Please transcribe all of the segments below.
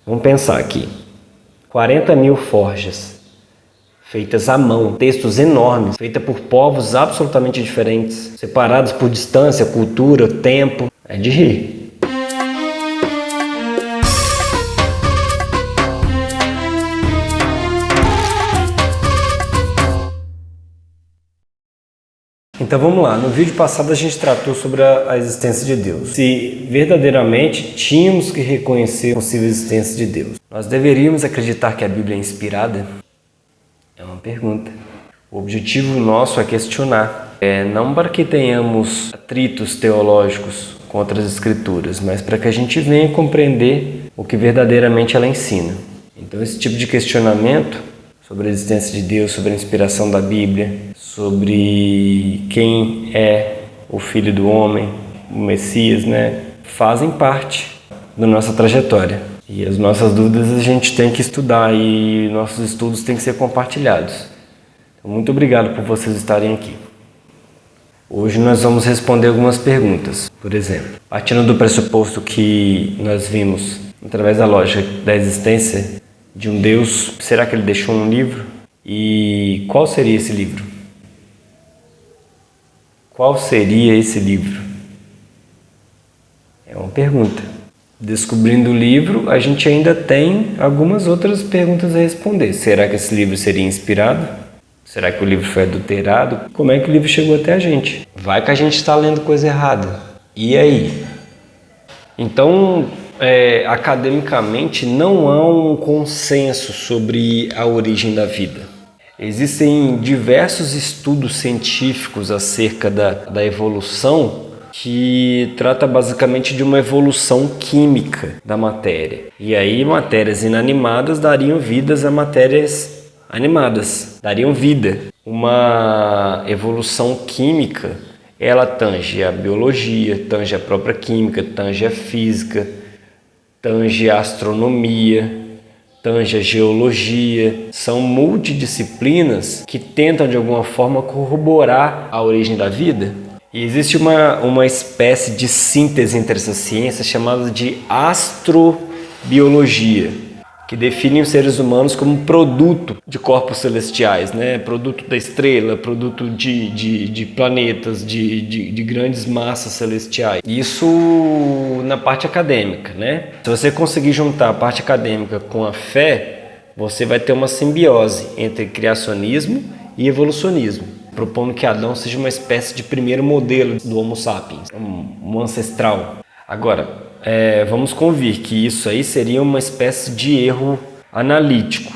Vamos pensar aqui. 40 mil forjas, feitas à mão, textos enormes, feitas por povos absolutamente diferentes, separados por distância, cultura, tempo. É de rir. Então vamos lá, no vídeo passado a gente tratou sobre a existência de Deus. Se verdadeiramente tínhamos que reconhecer a possível existência de Deus, nós deveríamos acreditar que a Bíblia é inspirada? É uma pergunta. O objetivo nosso é questionar, não para que tenhamos atritos teológicos com outras escrituras, mas para que a gente venha compreender o que verdadeiramente ela ensina. Então esse tipo de questionamento sobre a existência de Deus, sobre a inspiração da Bíblia, sobre quem é o Filho do Homem, o Messias, fazem parte da nossa trajetória. E as nossas dúvidas a gente tem que estudar e nossos estudos têm que ser compartilhados. Então, muito obrigado por vocês estarem aqui. Hoje nós vamos responder algumas perguntas. Por exemplo, partindo do pressuposto que nós vimos através da lógica da existência de um Deus, será que ele deixou um livro? E qual seria esse livro? Qual seria esse livro? É uma pergunta. Descobrindo o livro, a gente ainda tem algumas outras perguntas a responder. Será que esse livro seria inspirado? Será que o livro foi adulterado? Como é que o livro chegou até a gente? Vai que a gente está lendo coisa errada. E aí? Então, academicamente, não há um consenso sobre a origem da vida. Existem diversos estudos científicos acerca da evolução que trata basicamente de uma evolução química da matéria. E aí matérias inanimadas dariam vidas a matérias animadas, dariam vida. Uma evolução química, ela tange a biologia, tange a própria química, tange a física, tange a astronomia, tange a geologia. São multidisciplinas que tentam de alguma forma corroborar a origem da vida. E existe uma espécie de síntese entre essas ciências chamada de astrobiologia, que define os seres humanos como produto de corpos celestiais, produto da estrela, produto de planetas, de grandes massas celestiais. Isso na parte acadêmica, Se você conseguir juntar a parte acadêmica com a fé, você vai ter uma simbiose entre criacionismo e evolucionismo, propondo que Adão seja uma espécie de primeiro modelo do Homo sapiens, um ancestral. Agora, vamos convir que isso aí seria uma espécie de erro analítico.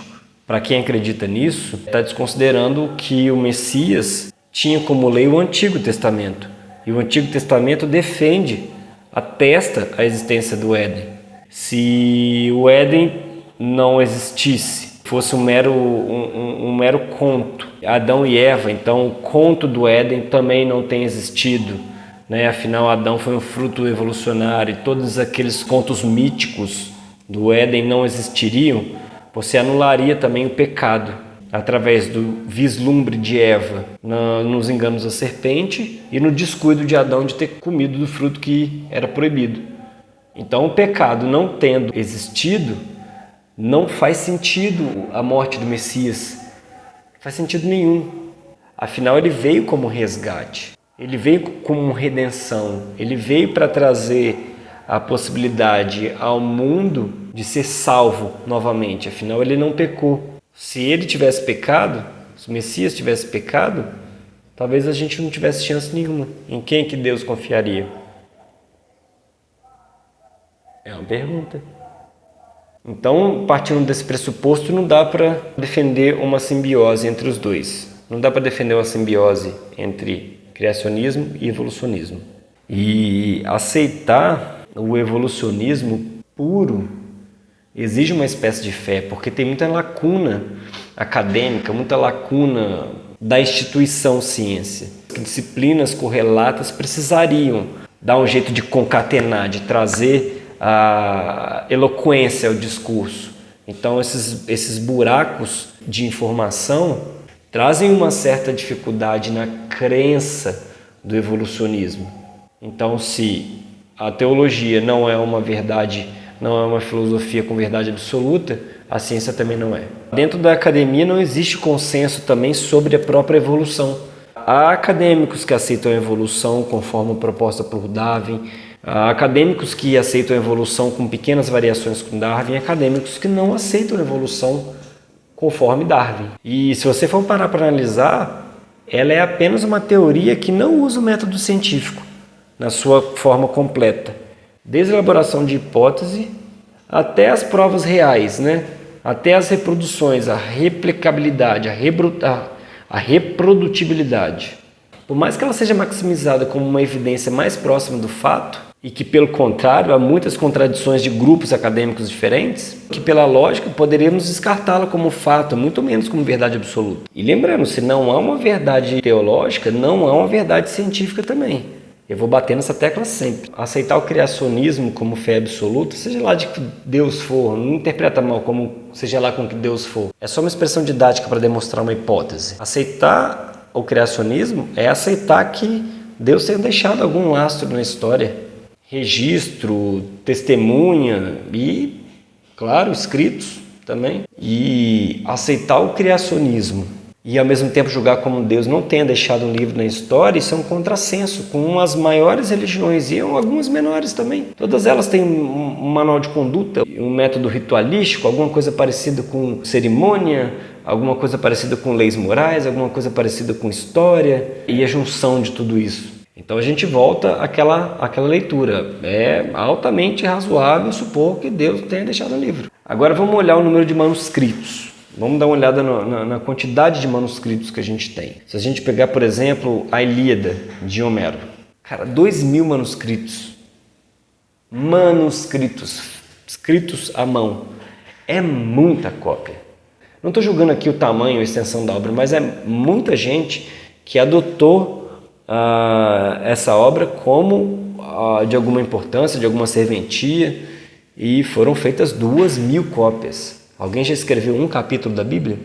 Para quem acredita nisso, está desconsiderando que o Messias tinha como lei o Antigo Testamento. E o Antigo Testamento defende, atesta a existência do Éden. Se o Éden não existisse, fosse um mero conto, Adão e Eva, então o conto do Éden também não tem existido. Afinal, Adão foi um fruto evolucionário e todos aqueles contos míticos do Éden não existiriam, você anularia também o pecado através do vislumbre de Eva nos enganos da serpente e no descuido de Adão de ter comido do fruto que era proibido. Então, o pecado não tendo existido, não faz sentido a morte do Messias. Não faz sentido nenhum. Afinal, ele veio como resgate. Ele veio como redenção, ele veio para trazer a possibilidade ao mundo de ser salvo novamente, afinal ele não pecou. Se ele tivesse pecado, se o Messias tivesse pecado, talvez a gente não tivesse chance nenhuma. Em quem que Deus confiaria? É uma pergunta. Então, partindo desse pressuposto, não dá para defender uma simbiose entre os dois. Não dá para defender uma simbiose entre criacionismo e evolucionismo. E aceitar o evolucionismo puro exige uma espécie de fé, porque tem muita lacuna acadêmica, muita lacuna da instituição ciência. Disciplinas correlatas precisariam dar um jeito de concatenar, de trazer a eloquência ao discurso. Então esses buracos de informação trazem uma certa dificuldade na crença do evolucionismo. Então, se a teologia não é uma verdade não é uma filosofia com verdade absoluta, a ciência também não é. Dentro da academia não existe consenso também sobre a própria evolução. Há acadêmicos que aceitam a evolução conforme proposta por Darwin, há acadêmicos que aceitam a evolução com pequenas variações com Darwin, e acadêmicos que não aceitam a evolução conforme Darwin. E se você for parar para analisar, ela é apenas uma teoria que não usa o método científico na sua forma completa. Desde a elaboração de hipótese até as provas reais, né? Até as reproduções, a replicabilidade, a reprodutibilidade. Por mais que ela seja maximizada como uma evidência mais próxima do fato, e que, pelo contrário, há muitas contradições de grupos acadêmicos diferentes, que, pela lógica, poderíamos descartá-la como fato, muito menos como verdade absoluta. E lembrando, se não há uma verdade teológica, não há uma verdade científica também. Eu vou bater nessa tecla sempre. Aceitar o criacionismo como fé absoluta, seja lá de que Deus for, não interpreta mal como seja lá com que Deus for. É só uma expressão didática para demonstrar uma hipótese. Aceitar o criacionismo é aceitar que Deus tenha deixado algum lastro na história. Registro, testemunha e, claro, escritos também. E aceitar o criacionismo e ao mesmo tempo julgar como Deus não tenha deixado um livro na história, isso é um contrassenso com as maiores religiões e algumas menores também. Todas elas têm um manual de conduta, um método ritualístico, alguma coisa parecida com cerimônia, alguma coisa parecida com leis morais, alguma coisa parecida com história e a junção de tudo isso. Então a gente volta àquela leitura. É altamente razoável supor que Deus tenha deixado um livro. Agora vamos olhar o número de manuscritos. Vamos dar uma olhada na quantidade de manuscritos que a gente tem. Se a gente pegar, por exemplo, a Ilíada de Homero. Cara, 2.000 manuscritos. Manuscritos. Escritos à mão. É muita cópia. Não estou julgando aqui o tamanho, a extensão da obra, mas é muita gente que adotou essa obra como de alguma importância, de alguma serventia, e foram feitas 2.000 cópias. Alguém já escreveu um capítulo da Bíblia?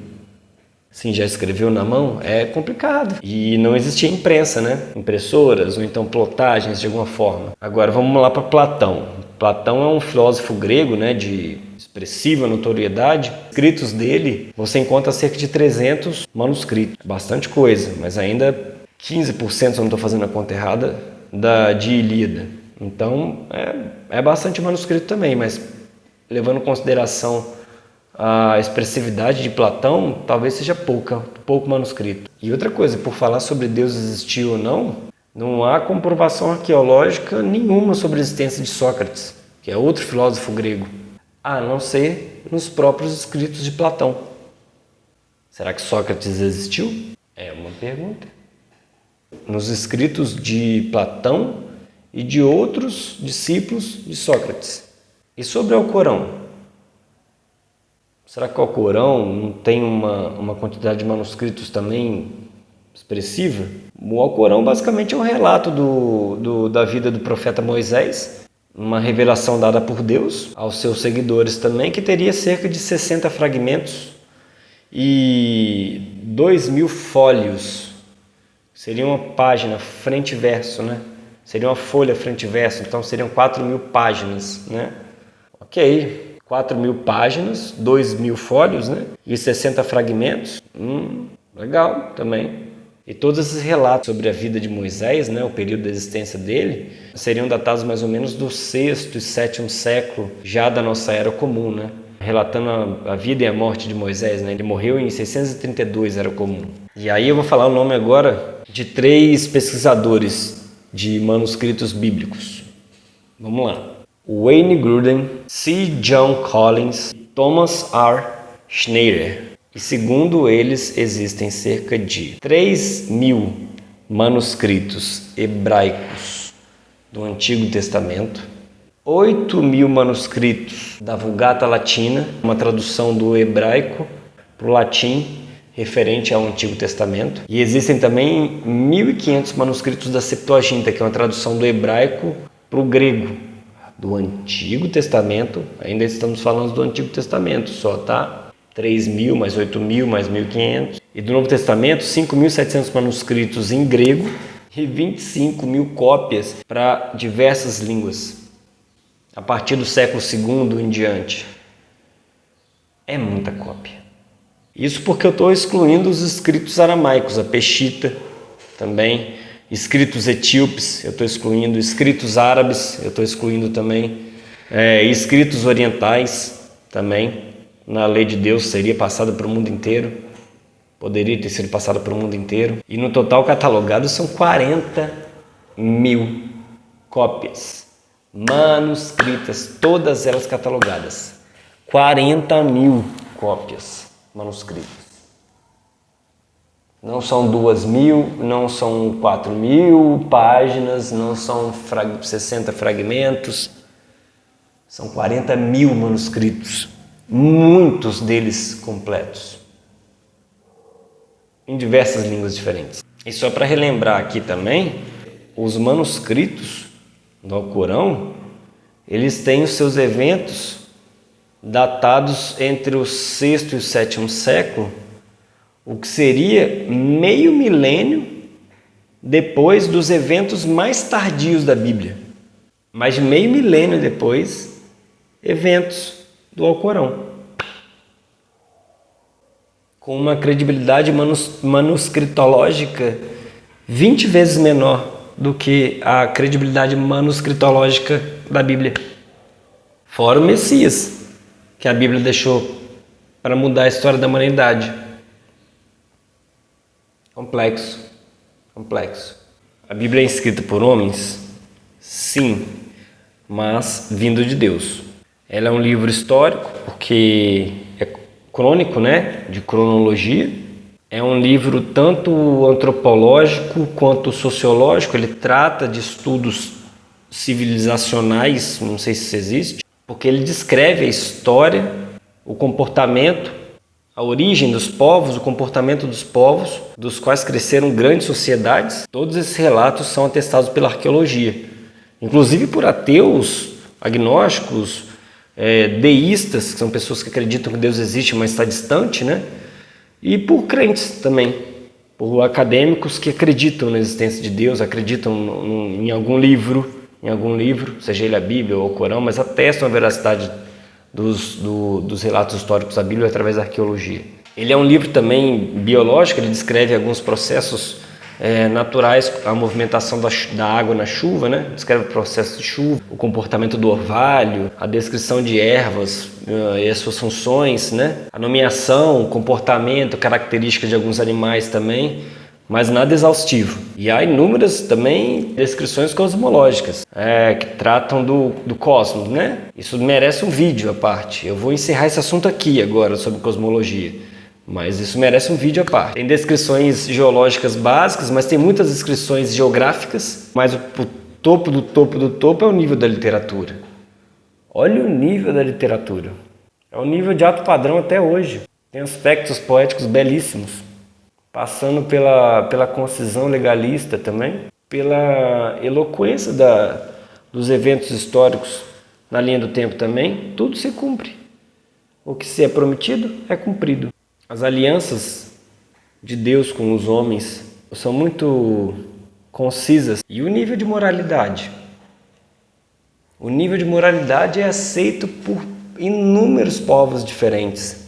Sim, já escreveu na mão? É complicado. E não existia imprensa, né? Impressoras ou então plotagens de alguma forma. Agora vamos lá para Platão. Platão é um filósofo grego, né, de expressiva notoriedade. Escritos dele, você encontra cerca de 300 manuscritos. Bastante coisa, mas ainda 15%, se eu não estou fazendo a conta errada, de Ilíada. Então é bastante manuscrito também, mas levando em consideração a expressividade de Platão, talvez seja pouco manuscrito. E outra coisa, por falar sobre Deus existir ou não, não há comprovação arqueológica nenhuma sobre a existência de Sócrates, que é outro filósofo grego, a não ser nos próprios escritos de Platão. Será que Sócrates existiu? É uma pergunta. Nos escritos de Platão e de outros discípulos de Sócrates. E sobre o Alcorão? Será que o Alcorão não tem uma quantidade de manuscritos também expressiva? O Alcorão basicamente é um relato da vida do profeta Moisés, uma revelação dada por Deus aos seus seguidores também, que teria cerca de 60 fragmentos e 2.000 fólios. Seria uma página frente e verso, né? Seria uma folha frente e verso, então seriam 4.000 páginas, né? Ok. 4.000 páginas, 2.000 fólios, né? E 60 fragmentos. Legal também. E todos esses relatos sobre a vida de Moisés, né, o período da existência dele, seriam datados mais ou menos do 6º e 7º século já da nossa era comum, né? Relatando a vida e a morte de Moisés, né? Ele morreu em 632, era comum. E aí eu vou falar o nome agora de 3 pesquisadores de manuscritos bíblicos. Vamos lá. Wayne Grudem, C. John Collins e Thomas R. Schneider. E segundo eles, existem cerca de 3.000 manuscritos hebraicos do Antigo Testamento, 8.000 manuscritos da Vulgata Latina, uma tradução do hebraico para o latim referente ao Antigo Testamento. E existem também 1.500 manuscritos da Septuaginta, que é uma tradução do hebraico para o grego. Do Antigo Testamento, ainda estamos falando do Antigo Testamento só, tá? 3.000 mais 8.000 mais 1.500. E do Novo Testamento, 5.700 manuscritos em grego e 25.000 cópias para diversas línguas. a partir do século II em diante. É muita cópia. Isso porque eu estou excluindo os escritos aramaicos, a Peshita também, escritos etíopes, eu estou excluindo, escritos árabes, eu estou excluindo também, escritos orientais também, na lei de Deus seria passada para o mundo inteiro, poderia ter sido passada para o mundo inteiro, e no total catalogado são 40.000 cópias manuscritas, todas elas catalogadas, 40.000 cópias manuscritas. Não são 2.000, não são 4.000 páginas, não são 60 fragmentos, são 40.000 manuscritos, muitos deles completos, em diversas línguas diferentes. E só para relembrar aqui também, os manuscritos do Alcorão, eles têm os seus eventos datados entre o 6º e o 7º século, o que seria meio milênio depois dos eventos mais tardios da Bíblia. Mais de meio milênio depois, eventos do Alcorão. Com uma credibilidade manuscritológica 20 vezes menor do que a credibilidade manuscritológica da Bíblia. Fora o Messias, que a Bíblia deixou para mudar a história da humanidade. Complexo. A Bíblia é escrita por homens? Sim, mas vindo de Deus. Ela é um livro histórico, porque é crônico, né? De cronologia. É um livro tanto antropológico quanto sociológico. Ele trata de estudos civilizacionais, não sei se isso existe, porque ele descreve a história, o comportamento, a origem dos povos, o comportamento dos povos, dos quais cresceram grandes sociedades. Todos esses relatos são atestados pela arqueologia, inclusive por ateus, agnósticos, deístas, que são pessoas que acreditam que Deus existe, mas está distante, né? E por crentes também, por acadêmicos que acreditam na existência de Deus, acreditam em algum livro, seja ele a Bíblia ou o Corão, mas atestam a veracidade dos relatos históricos da Bíblia através da arqueologia. Ele é um livro também biológico, ele descreve alguns processos naturais, a movimentação da água na chuva, né? Descreve o processo de chuva, o comportamento do orvalho, a descrição de ervas e as suas funções, né? A nomeação, o comportamento, características de alguns animais também, mas nada exaustivo. E há inúmeras também descrições cosmológicas que tratam do cosmos, né? Isso merece um vídeo à parte. Eu vou encerrar esse assunto aqui agora sobre cosmologia, mas isso merece um vídeo à parte. Tem descrições geológicas básicas, mas tem muitas descrições geográficas, mas o topo do topo do topo é o nível da literatura. Olha o nível da literatura. É o nível de alto padrão até hoje. Tem aspectos poéticos belíssimos, passando pela concisão legalista também, pela eloquência dos eventos históricos na linha do tempo também. Tudo se cumpre. O que se é prometido é cumprido. As alianças de Deus com os homens são muito concisas. E o nível de moralidade? O nível de moralidade é aceito por inúmeros povos diferentes.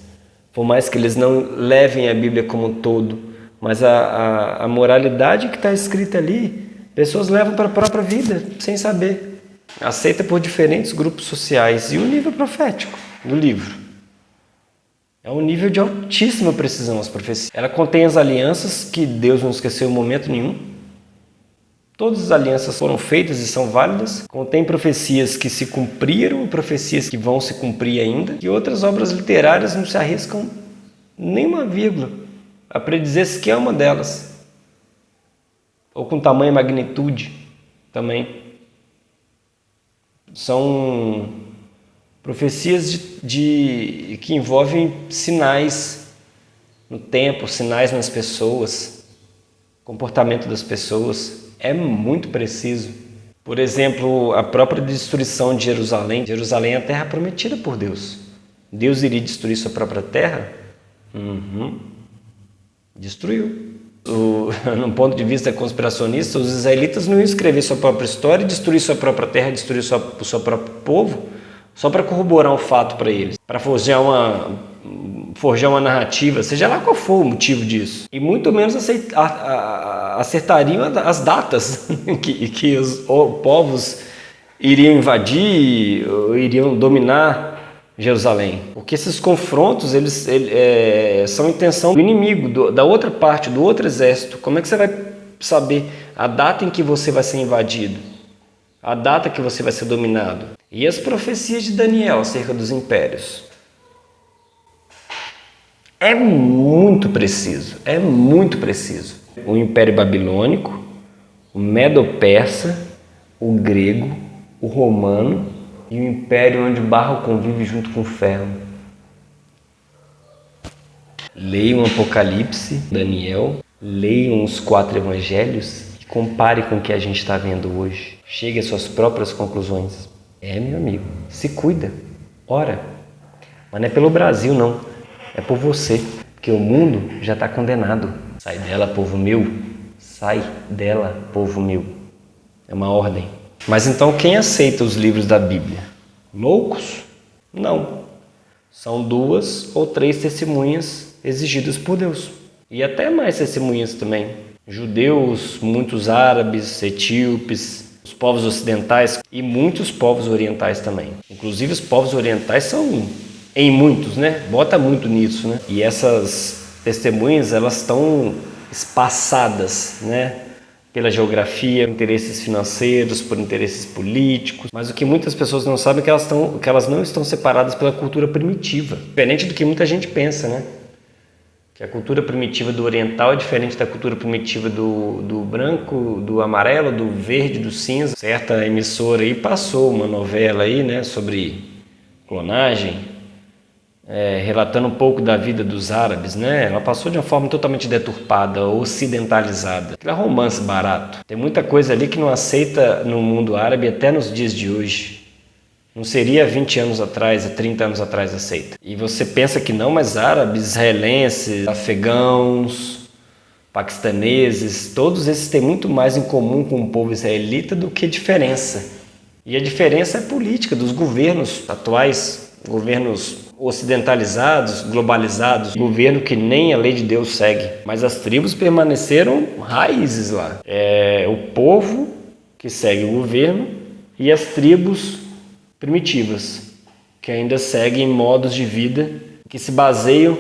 Por mais que eles não levem a Bíblia como um todo, mas a moralidade que está escrita ali, pessoas levam para a própria vida, sem saber. Aceita por diferentes grupos sociais. E o nível profético do livro? É um nível de altíssima precisão as profecias. Ela contém as alianças que Deus não esqueceu em momento nenhum. Todas as alianças foram feitas e são válidas. Contém profecias que se cumpriram, profecias que vão se cumprir ainda. E outras obras literárias não se arriscam nem uma vírgula a predizer sequer uma delas. Ou com tamanha magnitude também. São profecias que envolvem sinais no tempo, sinais nas pessoas, comportamento das pessoas. É muito preciso. Por exemplo, a própria destruição de Jerusalém. Jerusalém é a terra prometida por Deus. Deus iria destruir sua própria terra? Destruiu. num ponto de vista conspiracionista, os israelitas não iam escrever sua própria história, destruir sua própria terra, destruir o seu próprio povo, só para corroborar um fato para eles, para forjar uma narrativa, seja lá qual for o motivo disso. E muito menos acertariam as datas que os povos iriam invadir, iriam dominar Jerusalém. Porque esses confrontos eles são intenção do inimigo, da outra parte, do outro exército. Como é que você vai saber a data em que você vai ser invadido? A data que você vai ser dominado? E as profecias de Daniel acerca dos impérios? É muito preciso, é muito preciso. O Império Babilônico, o Medo-Persa, o grego, o romano e o império onde o barro convive junto com o ferro. Leiam Apocalipse, Daniel, leiam os 4 evangelhos e compare com o que a gente está vendo hoje. Chegue às suas próprias conclusões. Meu amigo, se cuida, ora. Mas não é pelo Brasil, não. É por você, porque o mundo já está condenado. Sai dela, povo meu. Sai dela, povo meu. É uma ordem. Mas então quem aceita os livros da Bíblia? Loucos? Não. São 2 ou 3 testemunhas exigidas por Deus. E até mais testemunhas também. Judeus, muitos árabes, etíopes, os povos ocidentais e muitos povos orientais também. Inclusive os povos orientais são em muitos, né? Bota muito nisso, né? E essas testemunhas, elas estão espaçadas, né? Pela geografia, por interesses financeiros, por interesses políticos. Mas o que muitas pessoas não sabem é que elas não estão separadas pela cultura primitiva. Diferente do que muita gente pensa, né? Que a cultura primitiva do oriental é diferente da cultura primitiva do branco, do amarelo, do verde, do cinza. Certa emissora aí passou uma novela aí, né? Sobre clonagem. Relatando um pouco da vida dos árabes, né? Ela passou de uma forma totalmente deturpada, ocidentalizada. Aquele romance barato. Tem muita coisa ali que não aceita no mundo árabe até nos dias de hoje. Não seria há 20 anos atrás, há 30 anos atrás aceita. E você pensa que não, mas árabes, israelenses, afegãos, paquistaneses, todos esses têm muito mais em comum com o povo israelita do que diferença. E a diferença é política dos governos atuais, governos ocidentalizados, globalizados, governo que nem a lei de Deus segue. Mas as tribos permaneceram raízes lá. É o povo que segue o governo e as tribos primitivas, que ainda seguem modos de vida que se baseiam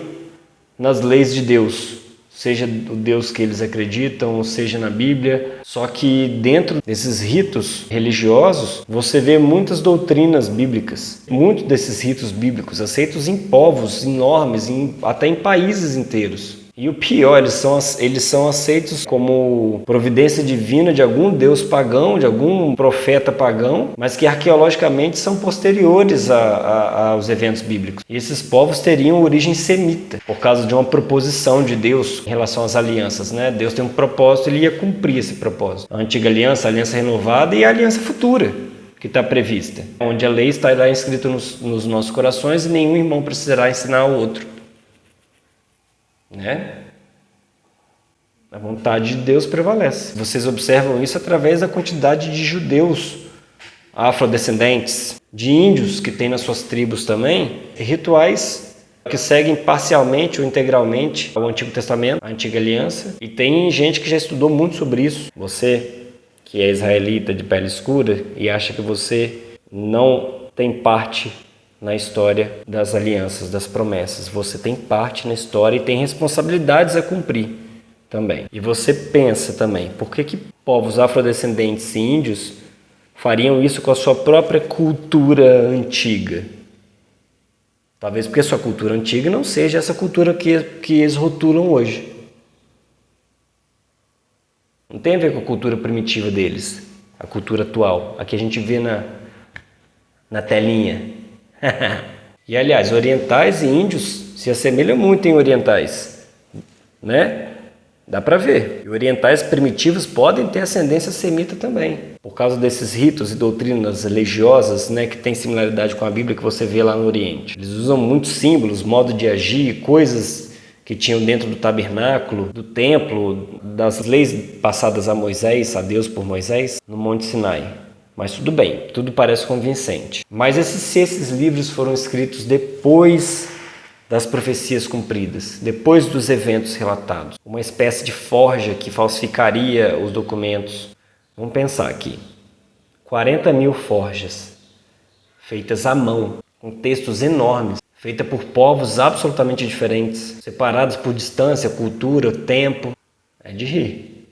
nas leis de Deus, seja o Deus que eles acreditam, seja na Bíblia. Só que dentro desses ritos religiosos, você vê muitas doutrinas bíblicas. Muitos desses ritos bíblicos aceitos em povos enormes, até em países inteiros. E o pior, eles são aceitos como providência divina de algum deus pagão, de algum profeta pagão, mas que arqueologicamente são posteriores aos eventos bíblicos. E esses povos teriam origem semita, por causa de uma proposição de Deus em relação às alianças, né? Deus tem um propósito, ele ia cumprir esse propósito. A antiga aliança, a aliança renovada e a aliança futura, que está prevista, onde a lei estará escrita nos nossos corações e nenhum irmão precisará ensinar ao outro. Né? A vontade de Deus prevalece. Vocês observam isso através da quantidade de judeus afrodescendentes, de índios que tem nas suas tribos também, rituais que seguem parcialmente ou integralmente o Antigo Testamento, a Antiga Aliança, e tem gente que já estudou muito sobre isso. Você que é israelita de pele escura e acha que você não tem parte na história das alianças, das promessas. Você tem parte na história e tem responsabilidades a cumprir também. E você pensa também, por que povos afrodescendentes e índios fariam isso com a sua própria cultura antiga? Talvez porque a sua cultura antiga não seja essa cultura que eles rotulam hoje. Não tem a ver com a cultura primitiva deles, a cultura atual, a que a gente vê na telinha. E aliás, orientais e índios se assemelham muito em orientais, né? Dá para ver. E orientais primitivos podem ter ascendência semita também, por causa desses ritos e doutrinas religiosas, né, que tem similaridade com a Bíblia que você vê lá no Oriente. Eles usam muitos símbolos, modo de agir, coisas que tinham dentro do tabernáculo, do templo, das leis passadas a Moisés, a Deus por Moisés, no Monte Sinai. Mas tudo bem, tudo parece convincente. Mas se esses livros foram escritos depois das profecias cumpridas, depois dos eventos relatados, uma espécie de forja que falsificaria os documentos. Vamos pensar aqui, 40 mil forjas, feitas à mão, com textos enormes, feita por povos absolutamente diferentes, separados por distância, cultura, tempo. É de rir.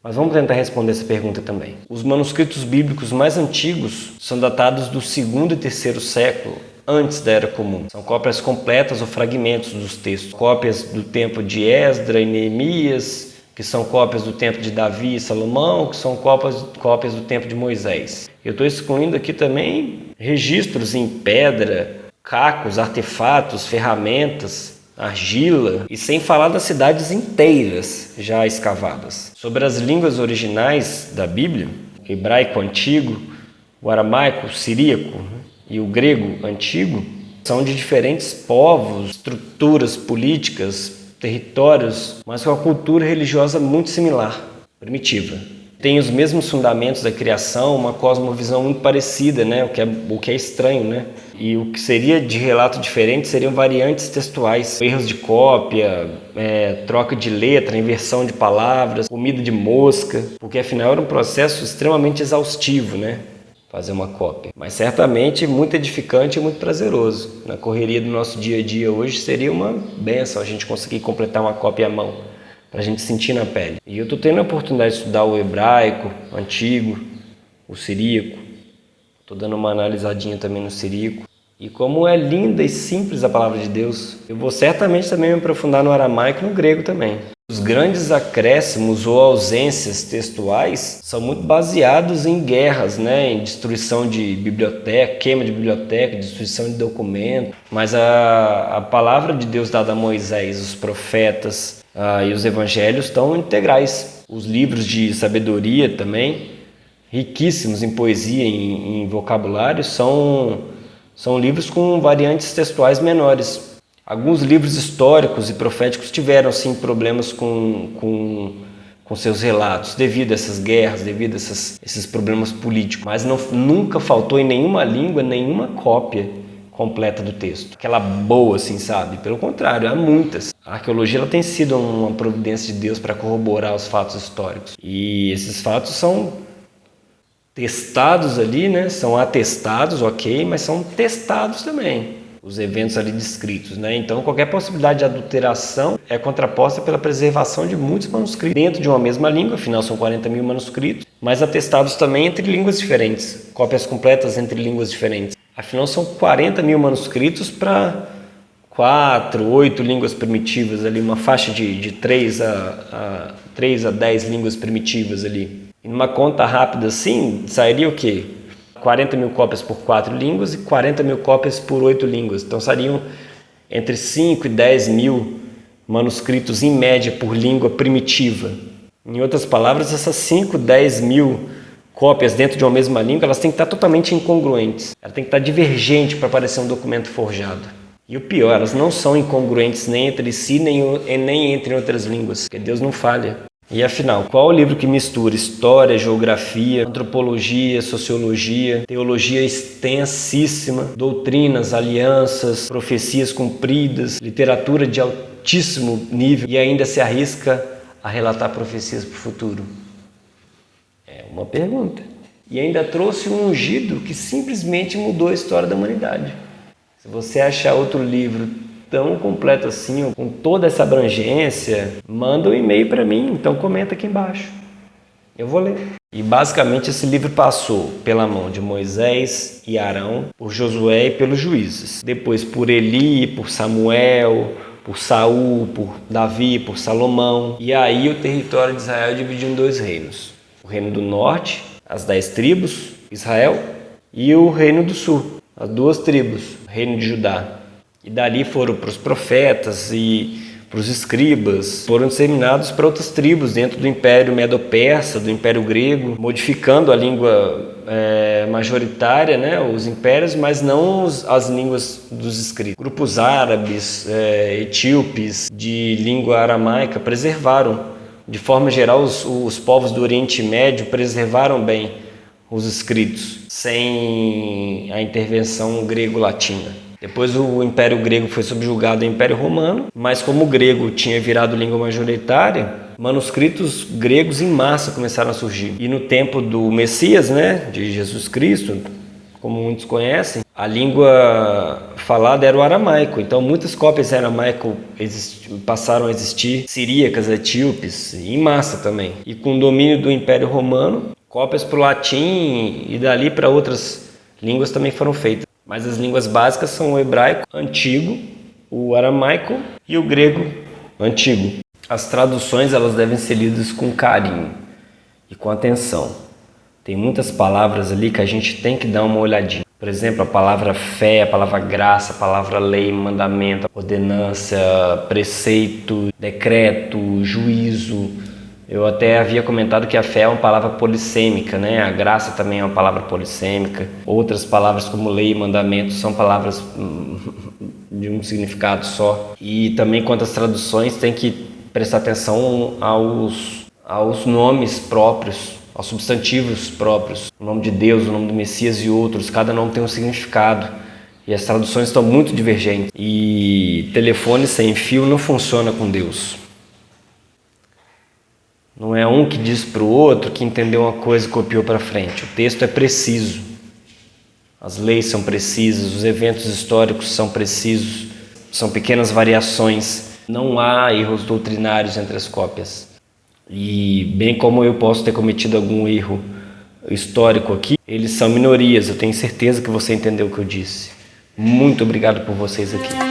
Mas vamos tentar responder essa pergunta também. Os manuscritos bíblicos mais antigos são datados do 2º e 3º século, antes da Era Comum. São cópias completas ou fragmentos dos textos. Cópias do tempo de Esdra e Neemias, que são cópias do tempo de Davi e Salomão, que são cópias do tempo de Moisés. Eu estou excluindo aqui também registros em pedra, cacos, artefatos, ferramentas, argila, e sem falar das cidades inteiras já escavadas. Sobre as línguas originais da Bíblia, o hebraico antigo, o aramaico, o siríaco e o grego antigo, são de diferentes povos, estruturas políticas, territórios, mas com a cultura religiosa muito similar, primitiva. Tem os mesmos fundamentos da criação, uma cosmovisão muito parecida, né? O que é estranho, né? E o que seria de relato diferente seriam variantes textuais, erros de cópia, troca de letra, inversão de palavras, comida de mosca, porque afinal era um processo extremamente exaustivo, né? Fazer uma cópia. Mas certamente muito edificante e muito prazeroso. Na correria do nosso dia a dia hoje seria uma benção a gente conseguir completar uma cópia à mão, para a gente sentir na pele. E eu estou tendo a oportunidade de estudar o hebraico antigo, o siríaco. Estou dando uma analisadinha também no siríaco. E como é linda e simples a palavra de Deus. Eu vou certamente também me aprofundar no aramaico e no grego também. Os grandes acréscimos ou ausências textuais são muito baseados em guerras, né? Em destruição de biblioteca, queima de biblioteca, destruição de documento. Mas a palavra de Deus dada a Moisés, os profetas e os evangelhos estão integrais. Os livros de sabedoria também, riquíssimos em poesia, em vocabulário, são livros com variantes textuais menores. Alguns livros históricos e proféticos tiveram, sim, problemas com seus relatos, devido a essas guerras, devido a esses problemas políticos. Mas nunca faltou em nenhuma língua, nenhuma cópia completa do texto. Aquela boa, assim, sabe? Pelo contrário, há muitas. A arqueologia ela tem sido uma providência de Deus para corroborar os fatos históricos. E esses fatos são testados ali, né? São atestados, ok, mas são testados também. Os eventos ali descritos, né? Então qualquer possibilidade de adulteração é contraposta pela preservação de muitos manuscritos dentro de uma mesma língua, afinal são 40 mil manuscritos, mas atestados também entre línguas diferentes, cópias completas entre línguas diferentes. Afinal são 40 mil manuscritos para 4, 8 línguas primitivas ali, uma faixa de 3 a 10 línguas primitivas ali. E numa conta rápida assim, sairia o quê? 40 mil cópias por 4 línguas e 40 mil cópias por 8 línguas. Então seriam entre 5 e 10 mil manuscritos em média por língua primitiva. Em outras palavras, essas 5, 10 mil cópias dentro de uma mesma língua, elas têm que estar totalmente incongruentes. Ela tem que estar divergente para parecer um documento forjado. E o pior, elas não são incongruentes nem entre si, nem entre outras línguas, porque Deus não falha. E afinal, qual o livro que mistura história, geografia, antropologia, sociologia, teologia extensíssima, doutrinas, alianças, profecias cumpridas, literatura de altíssimo nível e ainda se arrisca a relatar profecias para o futuro? É uma pergunta. E ainda trouxe um ungido que simplesmente mudou a história da humanidade. Se você achar outro livro tão completo assim, com toda essa abrangência, manda um e-mail para mim, então comenta aqui embaixo. Eu vou ler. E basicamente esse livro passou pela mão de Moisés e Arão, por Josué e pelos juízes. Depois por Eli, por Samuel, por Saul, por Davi, por Salomão. E aí o território de Israel dividiu em 2 reinos. O reino do norte, as 10 tribos, Israel, e o reino do sul, as 2 tribos, o reino de Judá. E dali foram para os profetas e para os escribas, foram disseminados para outras tribos dentro do Império Medo-Persa, do Império Grego, modificando a língua majoritária, né, os impérios, mas não as línguas dos escritos. Grupos árabes, etíopes, de língua aramaica preservaram, de forma geral, os povos do Oriente Médio preservaram bem os escritos, sem a intervenção grego-latina. Depois o Império Grego foi subjugado ao Império Romano, mas como o grego tinha virado língua majoritária, manuscritos gregos em massa começaram a surgir. E no tempo do Messias, né, de Jesus Cristo, como muitos conhecem, a língua falada era o aramaico. Então muitas cópias em aramaico passaram a existir, siríacas, etíopes, em massa também. E com o domínio do Império Romano, cópias para o latim e dali para outras línguas também foram feitas. Mas as línguas básicas são o hebraico antigo, o aramaico e o grego antigo. As traduções elas devem ser lidas com carinho e com atenção. Tem muitas palavras ali que a gente tem que dar uma olhadinha. Por exemplo, a palavra fé, a palavra graça, a palavra lei, mandamento, ordenância, preceito, decreto, juízo. Eu até havia comentado que a fé é uma palavra polissêmica, né? A graça também é uma palavra polissêmica. Outras palavras como lei e mandamento são palavras de um significado só. E também quanto às traduções, tem que prestar atenção aos nomes próprios, aos substantivos próprios. O nome de Deus, o nome do Messias e outros. Cada nome tem um significado. E as traduções estão muito divergentes. E telefone sem fio não funciona com Deus. Não é um que diz para o outro que entendeu uma coisa e copiou para frente. O texto é preciso. As leis são precisas, os eventos históricos são precisos, são pequenas variações. Não há erros doutrinários entre as cópias. E bem como eu posso ter cometido algum erro histórico aqui, eles são minorias. Eu tenho certeza que você entendeu o que eu disse. Muito obrigado por vocês aqui.